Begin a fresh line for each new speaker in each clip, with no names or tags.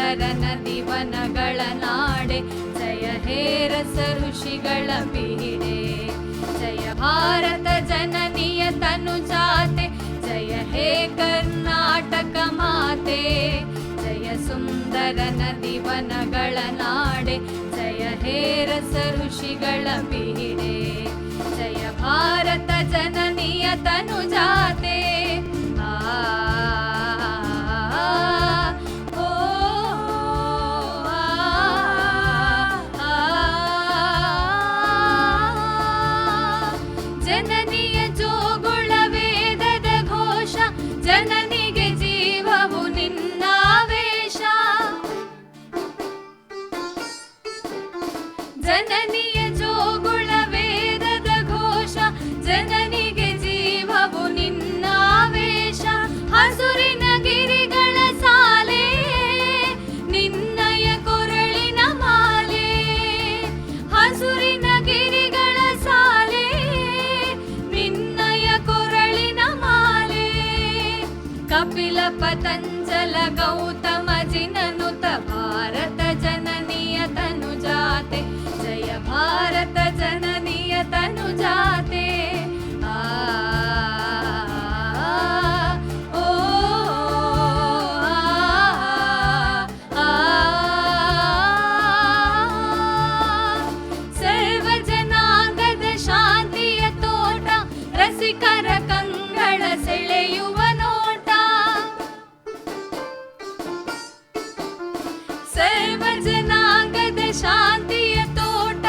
ಸುಂದರ ನದಿವನಗಳ ನಾಡೆ, ಜಯ ಹೇ ರಸ ಋಷಿಗಳ ಪೀಡೆ. ಜಯ ಭಾರತ ಜನನಿಯ ತನುಜಾತೆ, ಜಯ ಹೇ ಕರ್ನಾಟಕ ಮಾತೆ. ಜಯ ಸುಂದರ ನದಿವನಗಳ ನಾಡೆ, ಜಯ ಹೇ ರಸ ಋಷಿಗಳ ಪೀಡೆ. ಜಯ ಭಾರತ ಜನನಿಯ ತನುಜಾತೆ. ಜನನಿಯ ಜೋಗುಳ ವೇದದ ಘೋಷ, ಜನನಿಗೆ ಜೀವವು ನಿನ್ನಾವೇಶ. ಜನನಿಯ ಜೋಗುಳ ವೇದದ ಘೋಷ, ಜನನಿಗೆ ಜೀವವು ನಿನ್ನಾವೇಶ. ಹಸುರಿನ ಗಿರಿಗಳ ಸಾಲೆ, ನಿನ್ನಯ ಕೊರಳಿನ ಮಾಲೆ. ಹಸುರಿನ ಗಿರಿಗಳ ಸಾಲೆ, ನಿನ್ನಯ ಕೊರಳಿನ ಮಾಲೆ. ಕಪಿಲ ಪತಂಜಲ ಗೌತಮ ಜಿನನುತ, ಭಾರತ ಜನನಿಯ ತನುಜಾತೆ. ಜಯ ಭಾರತ ಜನನಿಯ ತನುಜಾತೆ. ಸರ್ವ ಜನಾಂಗದ ಶಾಂತಿಯ ತೋಟ, ರಸಿಕರ ಕಂಗಳ ಸೆಳೆಯುವ ನೋಟ. ಸರ್ವ ಜನಾಂಗದ ಶಾಂತಿಯ ತೋಟ,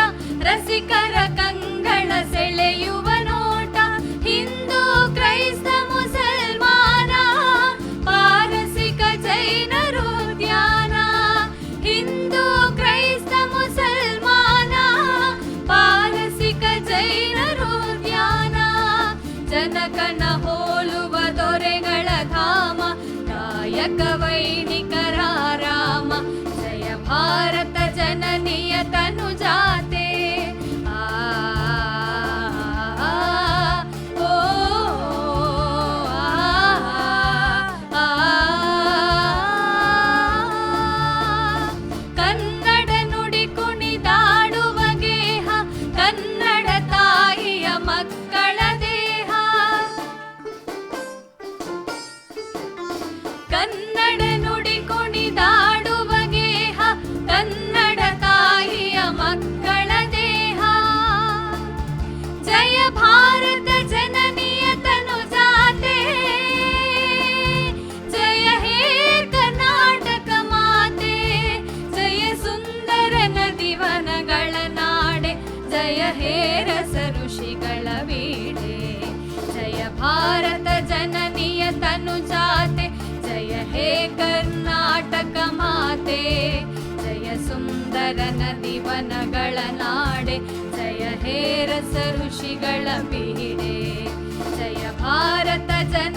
ರಸಿಕರ ಕಂಗಳ ಸೆಳೆಯುವ ನೋಟ. ಹಿಂದೂ ಕ್ರೈಸ್ತ ಮುಸಲ್ಮಾನ, ಪಾರಸಿಕ ಜೈನರು ಧ್ಯಾನ. ಹಿಂದೂ ಕ್ರೈಸ್ತ ಮುಸಲ್ಮಾನ, ಪಾರಸಿಕ ಜೈನರು ಧ್ಯಾನ. ಜನಕನ ಹೋಲುವ ದೊರೆಗಳ ಧಾಮ, ಕಾಯಕ ವೈಣಿಕರ ರಾಮ. ಜಯ ಭಾರತ ಜನನಿಯ ತನುಜಾತೆ. ಕನ್ನಡ ನುಡಿ ಕುಣಿದಾಡುವ ಗೇಹ, ಕನ್ನಡ ತಾಯಿಯ ಮಕ್ಕಳ ದೇಹ. ಕನ್ನಡ ನುಡಿ ಕುಣಿದಾಡುವ ಗೇಹ, ಕನ್ನಡ ತಾಯಿಯ ಮಕ್ಕಳ ದೇಹ. ಜಯ ಭಾರತ ಜನನಿಯ ತನುಜಾತೆ. ಜಯ ಹೇ ಕರ್ನಾಟಕ ಮಾತೆ. ಜಯ ಸುಂದರ ನದಿವನಗಳ ನಾಡೆ, ಜಯ ಹೇ ರಸ ಋಷಿಗಳ ವೀಡೆ. ಜಯ ಭಾರತ ಜನನಿಯ ತನುಜಾತೆ, ಜಯ ಹೇ ಕರ್ನಾಟಕ ಮಾತೆ. ಜಯ ಸುಂದರ ನದಿವನಗಳ ನಾಡೆ, ಜಯ ಹೇ ರಸ ಋಷಿಗಳ ಪೀಡೆ. ಜಯ ಭಾರತ ಜನ